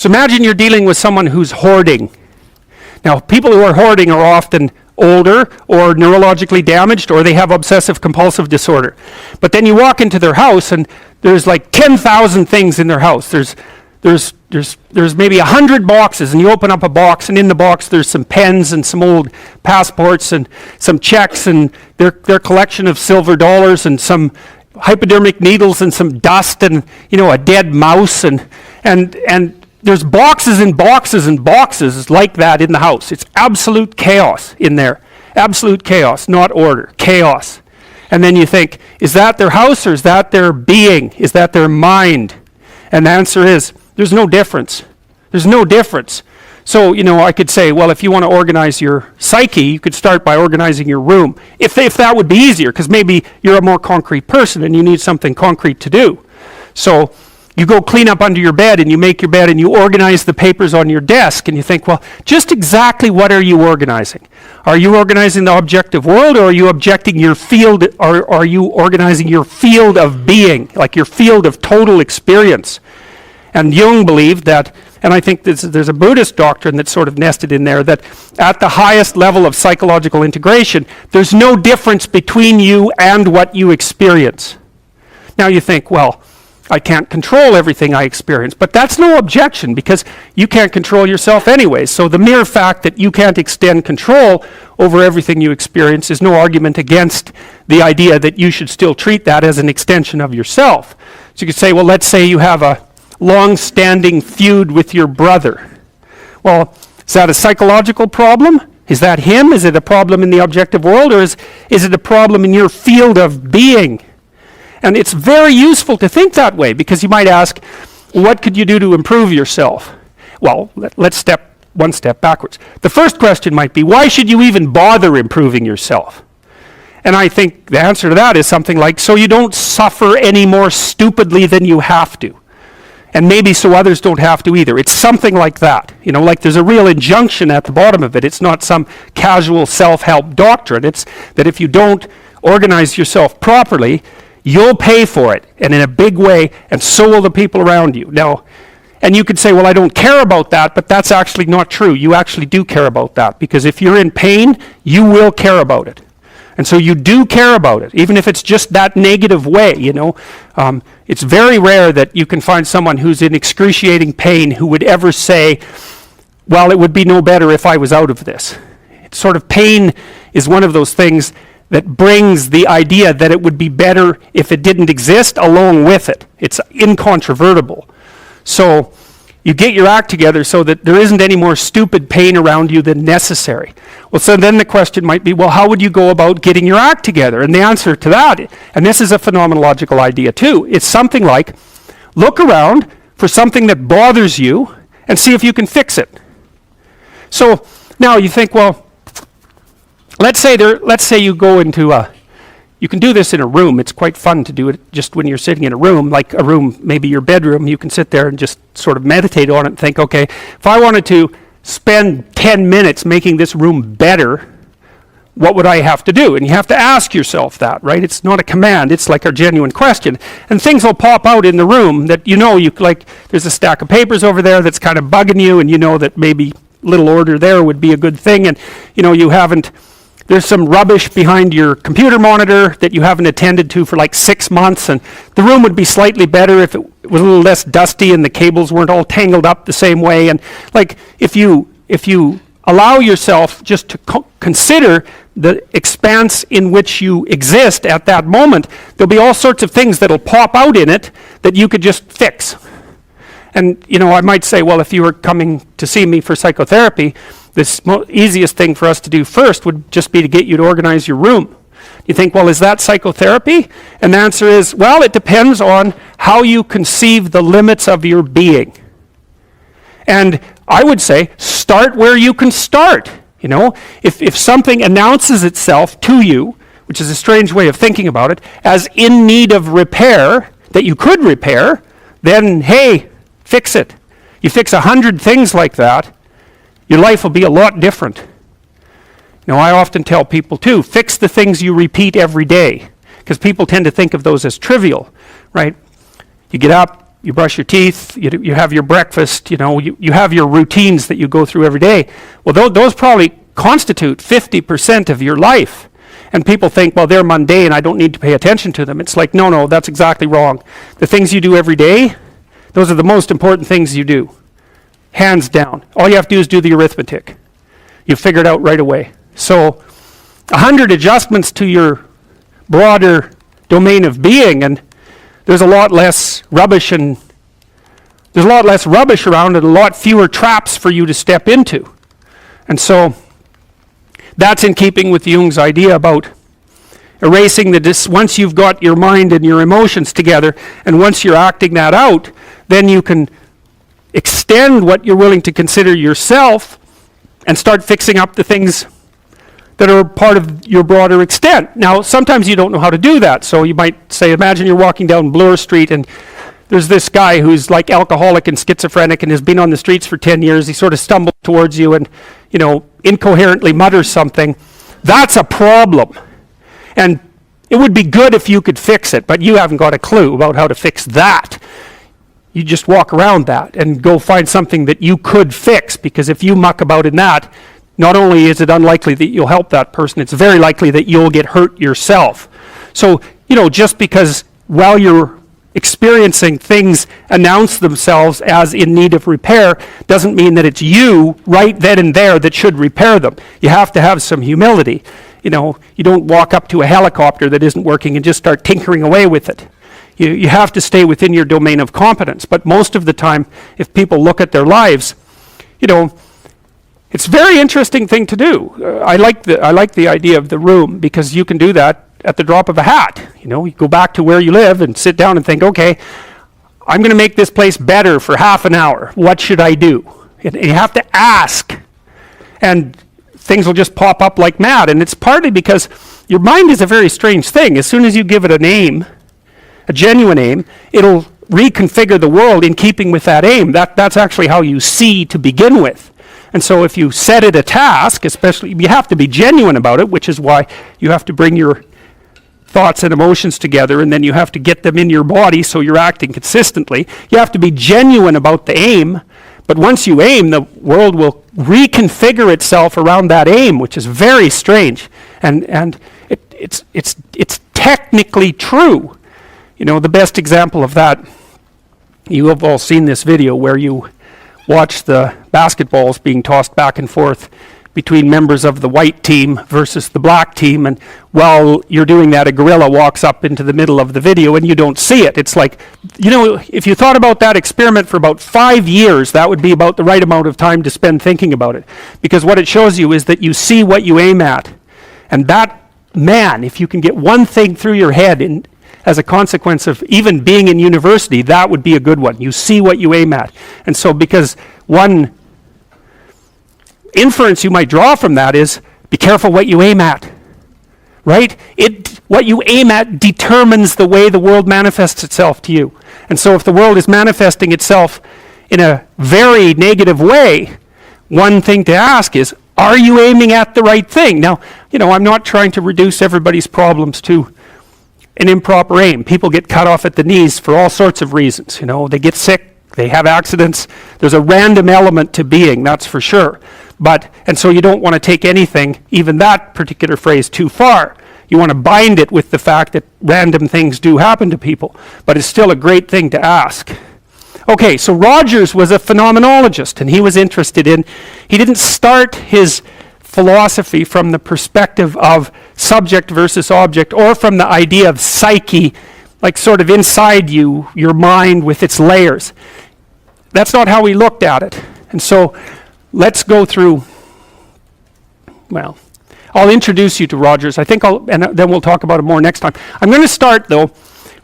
So imagine you're dealing with someone who's hoarding. Now, people who are hoarding are often older or neurologically damaged, or they have obsessive compulsive disorder. But then you walk into their house and there's like 10,000 things in their house. There's maybe 100 boxes, and you open up a box, and in the box there's some pens and some old passports and some checks and their collection of silver dollars and some hypodermic needles and some dust and a dead mouse and there's boxes and boxes and boxes like that in the house. It's absolute chaos in there. Absolute chaos, not order. Chaos. And then you think, is that their house or is that their being? Is that their mind? And the answer is, there's no difference. There's no difference. So, I could say, well, if you want to organize your psyche, you could start by organizing your room. If that would be easier, because maybe you're a more concrete person and you need something concrete to do. So, you go clean up under your bed and you make your bed and you organize the papers on your desk and you think, well, just exactly what are you organizing? Are you organizing the objective world, or are you objecting your field, or are you organizing your field of being, like your field of total experience? And Jung believed that, and I think there's a Buddhist doctrine that's sort of nested in there, that at the highest level of psychological integration, there's no difference between you and what you experience. Now you think, well, I can't control everything I experience, but that's no objection, because you can't control yourself anyway. So the mere fact that you can't extend control over everything you experience is no argument against the idea that you should still treat that as an extension of yourself. So you could say, well, let's say you have a long-standing feud with your brother. Well, is that a psychological problem? Is that him? Is it a problem in the objective world, or is it a problem in your field of being? And it's very useful to think that way, because you might ask, what could you do to improve yourself? Well, let's step one step backwards. The first question might be, why should you even bother improving yourself? And I think the answer to that is something like, so you don't suffer any more stupidly than you have to. And maybe so others don't have to either. It's something like that. Like there's a real injunction at the bottom of it. It's not some casual self-help doctrine. It's that if you don't organize yourself properly, you'll pay for it, and in a big way, and so will the people around you. Now, and you could say, well, I don't care about that, but that's actually not true. You actually do care about that, because if you're in pain, you will care about it. And so you do care about it, even if it's just that negative way, It's very rare that you can find someone who's in excruciating pain who would ever say, well, it would be no better if I was out of this. It's sort of pain is one of those things that brings the idea that it would be better if it didn't exist along with it. It's incontrovertible. So you get your act together so that there isn't any more stupid pain around you than necessary. Well, so then the question might be, well, how would you go about getting your act together? And the answer to that, and this is a phenomenological idea too, it's something like, look around for something that bothers you and see if you can fix it. So now you think, well, let's say you go into you can do this in a room. It's quite fun to do it just when you're sitting in a room, like a room, maybe your bedroom. You can sit there and just sort of meditate on it and think, okay, if I wanted to spend 10 minutes making this room better, what would I have to do? And you have to ask yourself that, right? It's not a command, it's like a genuine question. And things will pop out in the room that you like, there's a stack of papers over there that's kind of bugging you, and you know that maybe little order there would be a good thing, and there's some rubbish behind your computer monitor that you haven't attended to for like 6 months, and the room would be slightly better if it was a little less dusty and the cables weren't all tangled up the same way. And like if you allow yourself just to consider the expanse in which you exist at that moment, there'll be all sorts of things that'll pop out in it that you could just fix. And I might say, well, if you were coming to see me for psychotherapy, the easiest thing for us to do first would just be to get you to organize your room. You think, well, is that psychotherapy? And the answer is, well, it depends on how you conceive the limits of your being. And I would say, start where you can start. If something announces itself to you, which is a strange way of thinking about it, as in need of repair, that you could repair, then, hey, fix it. You fix 100 things like that, your life will be a lot different. I often tell people too, fix the things you repeat every day, because people tend to think of those as trivial, right? You get up, you brush your teeth, you have your breakfast, you have your routines that you go through every day. Well, those probably constitute 50% of your life. And people think, well, they're mundane, I don't need to pay attention to them. It's like, no, that's exactly wrong. The things you do every day, those are the most important things you do. Hands down. All you have to do is do the arithmetic. You figure it out right away. So 100 adjustments to your broader domain of being, and there's a lot less rubbish around and a lot fewer traps for you to step into. And so that's in keeping with Jung's idea about erasing once you've got your mind and your emotions together, and once you're acting that out, then you can extend what you're willing to consider yourself and start fixing up the things that are part of your broader extent. Now, sometimes you don't know how to do that. So you might say, imagine you're walking down Bloor Street and there's this guy who's like alcoholic and schizophrenic and has been on the streets for 10 years. He sort of stumbles towards you and, incoherently mutters something. That's a problem. And it would be good if you could fix it, but you haven't got a clue about how to fix that. You just walk around that and go find something that you could fix, because if you muck about in that, not only is it unlikely that you'll help that person, it's very likely that you'll get hurt yourself. So, just because while you're experiencing things announce themselves as in need of repair doesn't mean that it's you right then and there that should repair them. You have to have some humility. You don't walk up to a helicopter that isn't working and just start tinkering away with it. You have to stay within your domain of competence. But most of the time, if people look at their lives, it's a very interesting thing to do. I like the idea of the room, because you can do that at the drop of a hat. You go back to where you live and sit down and think, okay, I'm going to make this place better for half an hour. What should I do? And you have to ask. And things will just pop up like mad. And it's partly because your mind is a very strange thing. As soon as you give it a name, a genuine aim, it'll reconfigure the world in keeping with that aim. That's actually how you see to begin with. And so if you set it a task, especially, you have to be genuine about it, which is why you have to bring your thoughts and emotions together, and then you have to get them in your body so you're acting consistently. You have to be genuine about the aim, but once you aim, the world will reconfigure itself around that aim, which is very strange. And it's technically true. The best example of that, you have all seen this video where you watch the basketballs being tossed back and forth between members of the white team versus the black team, and while you're doing that, a gorilla walks up into the middle of the video and you don't see it. It's like, if you thought about that experiment for about 5 years, that would be about the right amount of time to spend thinking about it. Because what it shows you is that you see what you aim at. And that, if you can get one thing through your head as a consequence of even being in university, that would be a good one. You see what you aim at. And so because one inference you might draw from that is, be careful what you aim at, right? What you aim at determines the way the world manifests itself to you. And so if the world is manifesting itself in a very negative way, one thing to ask is, are you aiming at the right thing? Now, I'm not trying to reduce everybody's problems to an improper aim. People get cut off at the knees for all sorts of reasons. They get sick, they have accidents. There's a random element to being, that's for sure. And so you don't want to take anything, even that particular phrase, too far. You want to bind it with the fact that random things do happen to people, but it's still a great thing to ask. Okay, so Rogers was a phenomenologist, and he was interested he didn't start his philosophy from the perspective of subject versus object, or from the idea of psyche, like sort of inside you, your mind with its layers. That's not how he looked at it. And so let's go through, I'll introduce you to Rogers. And then we'll talk about it more next time. I'm going to start, though,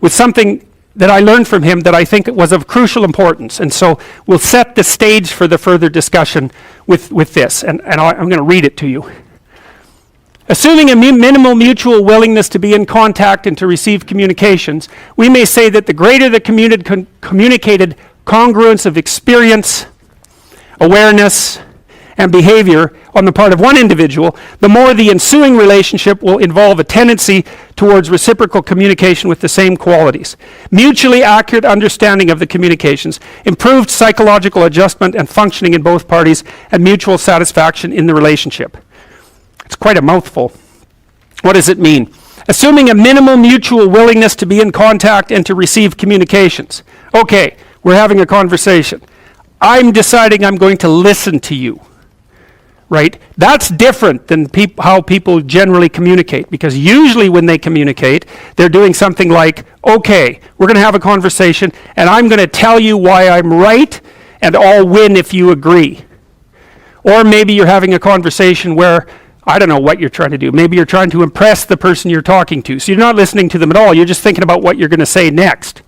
with something that I learned from him that I think was of crucial importance. And so we'll set the stage for the further discussion with this. And I'm going to read it to you. Assuming a minimal mutual willingness to be in contact and to receive communications, we may say that the greater the communicated congruence of experience, awareness, and behavior on the part of one individual, the more the ensuing relationship will involve a tendency towards reciprocal communication with the same qualities, mutually accurate understanding of the communications, improved psychological adjustment and functioning in both parties, and mutual satisfaction in the relationship. It's quite a mouthful. What does it mean? Assuming a minimal mutual willingness to be in contact and to receive communications. Okay, we're having a conversation. I'm deciding I'm going to listen to you, right? That's different than how people generally communicate, because usually when they communicate, they're doing something like, okay, we're going to have a conversation, and I'm going to tell you why I'm right, and I'll win if you agree. Or maybe you're having a conversation where, I don't know what you're trying to do. Maybe you're trying to impress the person you're talking to. So you're not listening to them at all. You're just thinking about what you're going to say next.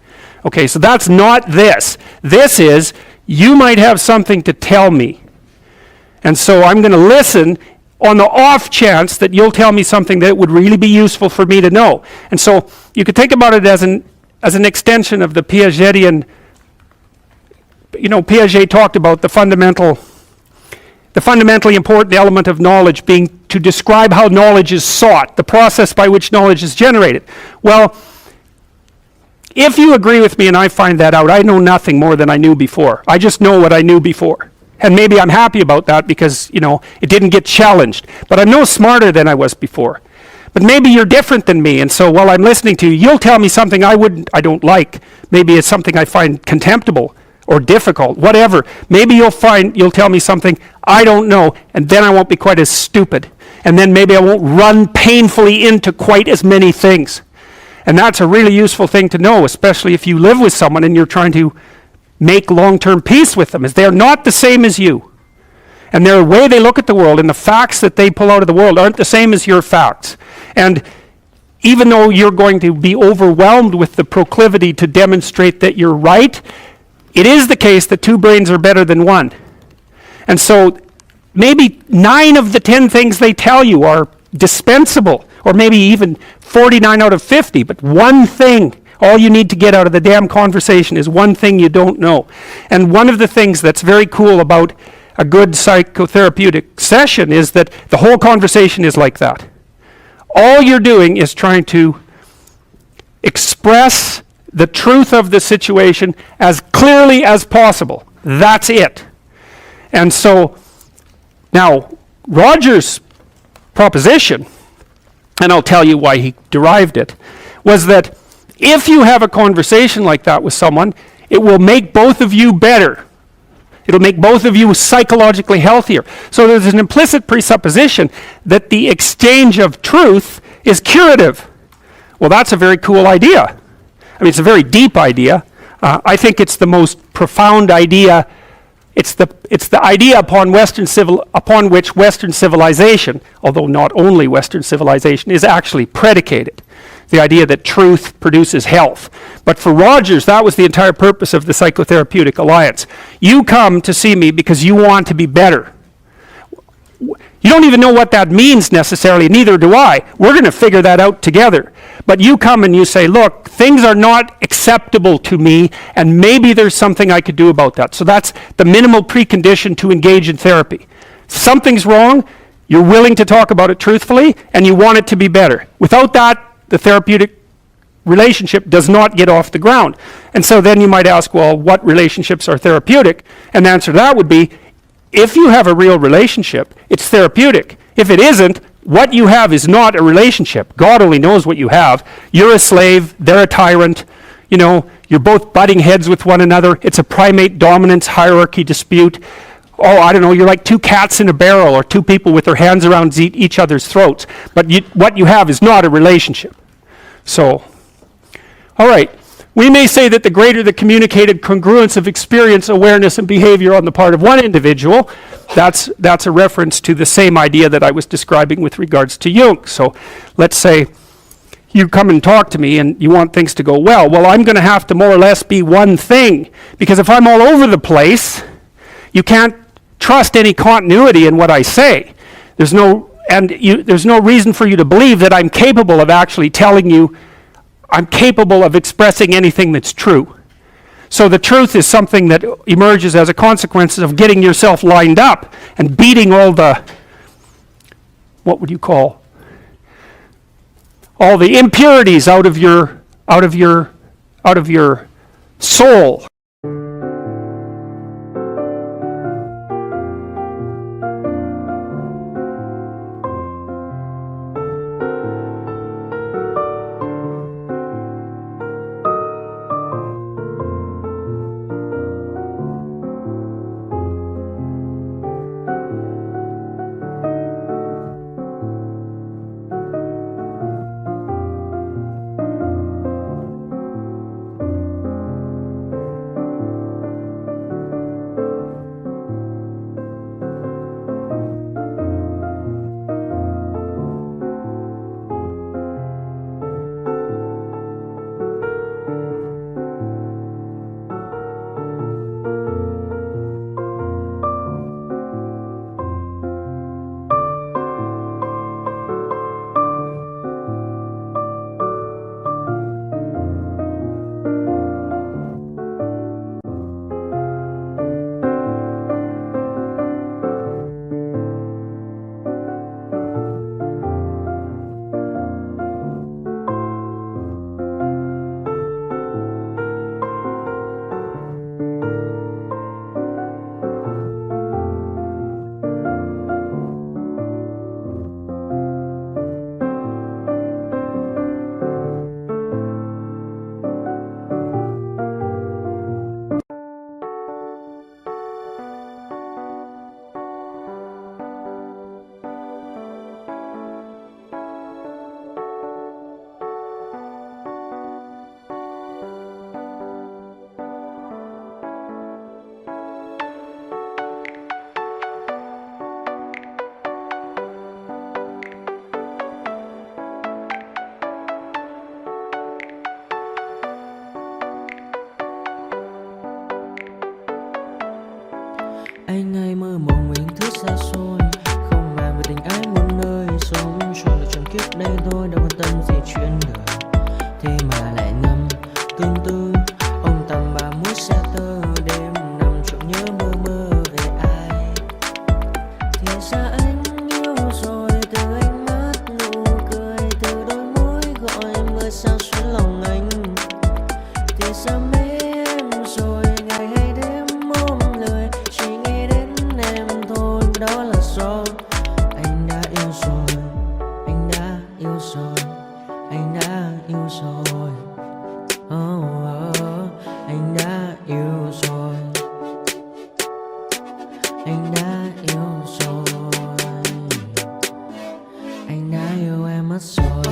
Okay, so that's not this. This is, you might have something to tell me. And so I'm going to listen on the off chance that you'll tell me something that would really be useful for me to know. And so you could think about it as an extension of the Piagetian, Piaget talked about the fundamentally important element of knowledge being to describe how knowledge is sought, the process by which knowledge is generated. Well, if you agree with me and I find that out, I know nothing more than I knew before. I just know what I knew before. And maybe I'm happy about that because, it didn't get challenged. But I'm no smarter than I was before. But maybe you're different than me, and so while I'm listening to you, you'll tell me something I don't like. Maybe it's something I find contemptible or difficult, whatever. Maybe you'll tell me something I don't know, and then I won't be quite as stupid. And then maybe I won't run painfully into quite as many things. And that's a really useful thing to know, especially if you live with someone and you're trying to make long-term peace with them, is they're not the same as you. And their way they look at the world and the facts that they pull out of the world aren't the same as your facts. And even though you're going to be overwhelmed with the proclivity to demonstrate that you're right, it is the case that two brains are better than one. And so maybe 9 of the 10 things they tell you are dispensable, or maybe even 49 out of 50, but one thing, all you need to get out of the damn conversation is one thing you don't know. And one of the things that's very cool about a good psychotherapeutic session is that the whole conversation is like that. All you're doing is trying to express the truth of the situation as clearly as possible. That's it. And so, now, Roger's proposition, and I'll tell you why he derived it, was that if you have a conversation like that with someone, it will make both of you better. It'll make both of you psychologically healthier. So there's an implicit presupposition that the exchange of truth is curative. Well, that's a very cool idea. I mean, it's a very deep idea. I think it's the most profound idea. It's the idea upon which Western civilization, although not only Western civilization, is actually predicated. The idea that truth produces health. But for Rogers, that was the entire purpose of the Psychotherapeutic Alliance. You come to see me because you want to be better. You don't even know what that means necessarily, neither do I. We're going to figure that out together. But you come and you say, look, things are not acceptable to me, and maybe there's something I could do about that. So that's the minimal precondition to engage in therapy. Something's wrong, you're willing to talk about it truthfully, and you want it to be better. Without that, the therapeutic relationship does not get off the ground. And so then you might ask, well, what relationships are therapeutic? And the answer to that would be, if you have a real relationship, it's therapeutic. If it isn't, what you have is not a relationship. God only knows what you have. You're a slave, they're a tyrant, you're both butting heads with one another. It's a primate dominance hierarchy dispute. Oh, I don't know, you're like 2 cats in a barrel, or 2 people with their hands around each other's throats. But what you have is not a relationship. So, all right. We may say that the greater the communicated congruence of experience, awareness, and behavior on the part of one individual, that's a reference to the same idea that I was describing with regards to Jung. So let's say you come and talk to me and you want things to go well. Well, I'm going to have to more or less be one thing, because if I'm all over the place, you can't trust any continuity in what I say. There's no reason for you to believe that I'm capable of actually telling you, I'm capable of expressing anything that's true. So the truth is something that emerges as a consequence of getting yourself lined up and beating all the, what would you call, all the impurities out of your soul. Anh hay mơ mộng những thứ xa xôi, không màng về tình ái muôn nơi. Sống cho là trọn kiếp đây thôi, đâu quan tâm gì chuyện đời. Thế mà lại ngâm tương tư, ông tầm bà mút xe tơ. Đêm nằm trộm nhớ mơ mơ về ai. Thì ra anh yêu rồi, từ ánh mắt nụ cười, từ đôi môi gọi mưa sao xuyến lòng anh. Thì ra mê em rồi, ngày hay đêm ôm lời, chỉ nghĩ đến em thôi. Đó là do anh đã yêu rồi, anh đã yêu rồi, anh đã yêu rồi. Anh đã yêu rồi, anh đã yêu rồi, anh đã yêu em mất rồi.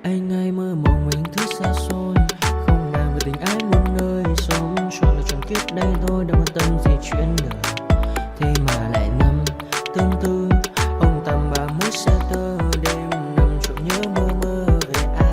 Anh hay mơ mộng những thứ xa xôi, không màng về tình ái muôn nơi. Sống cho là trọn kiếp đây thôi, đâu quan tâm gì chuyện đời. Thế mà lại nằm tương tư, ông tầm bà mút xe tơ. Đêm nằm trộm nhớ mơ mơ về ai.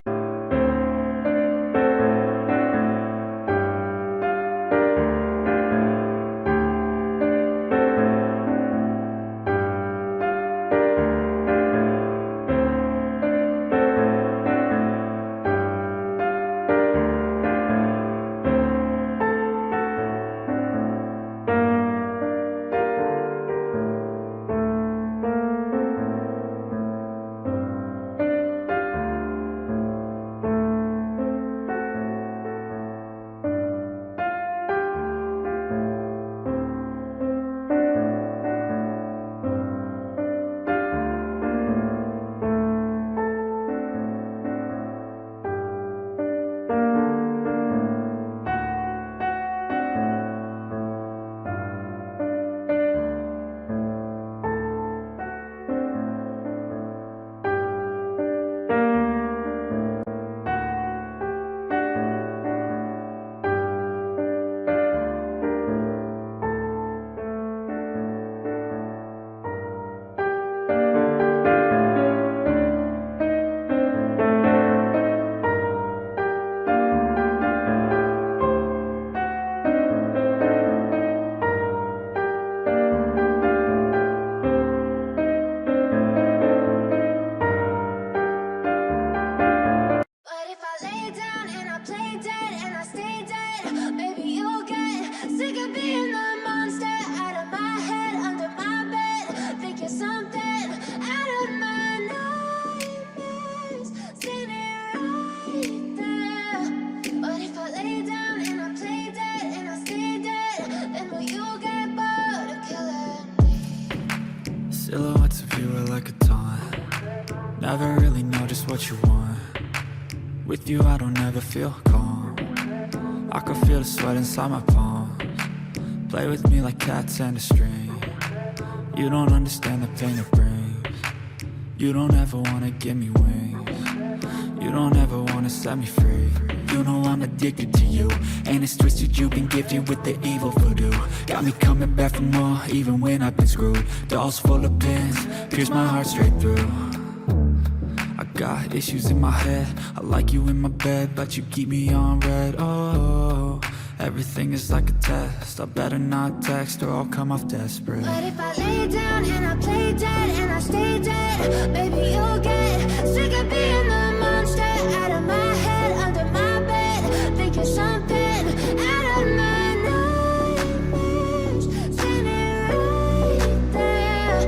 Never really know just what you want. With you I don't ever feel calm. I can feel the sweat inside my palms. Play with me like cats and a string. You don't understand the pain it brings. You don't ever wanna give me wings. You don't ever wanna set me free. You know I'm addicted to you, and it's twisted, you've been gifted with the evil voodoo. Got me coming back for more, even when I've been screwed. Dolls full of pins, pierce my heart straight through. I got issues in my head, I like you in my bed, but you keep me on red. Oh, everything is like a test, I better not text or I'll come off desperate. But if I lay down and I play dead and I stay dead, baby you'll get sick of being the monster out of my head, under my bed, thinking something out of my nightmares, standing right there.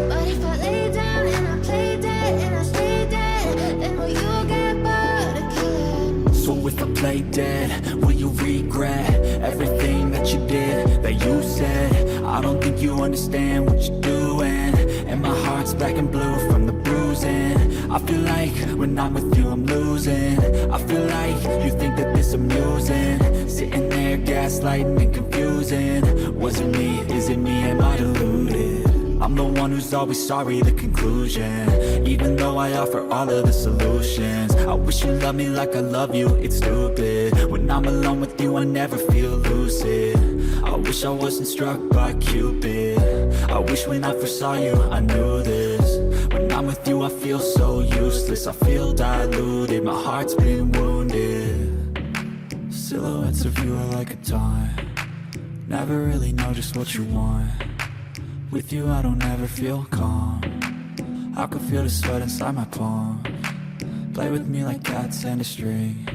But if I lay down and I play dead and I stay dead, then will you get bored of killing? So if I play dead, will you regret everything that you did, that you said? I don't think you understand what you're doing, and my heart's black and blue from the bruising. I feel like when I'm with you I'm losing. I feel like you think that this amusing, sitting there gaslighting and confusing. Was it me? Is it me? Am I deluded? I'm the one who's always sorry, the conclusion. Even though I offer all of the solutions, I wish you loved me like I love you, it's stupid. When I'm alone with you I never feel lucid. I wish I wasn't struck by Cupid. I wish when I first saw you I knew this. When I'm with you I feel so useless, I feel diluted, my heart's been wounded. Silhouettes of you are like a taunt. Never really know just what you want. With you I don't ever feel calm. I can feel the sweat inside my palms. Play with me like cats and a string.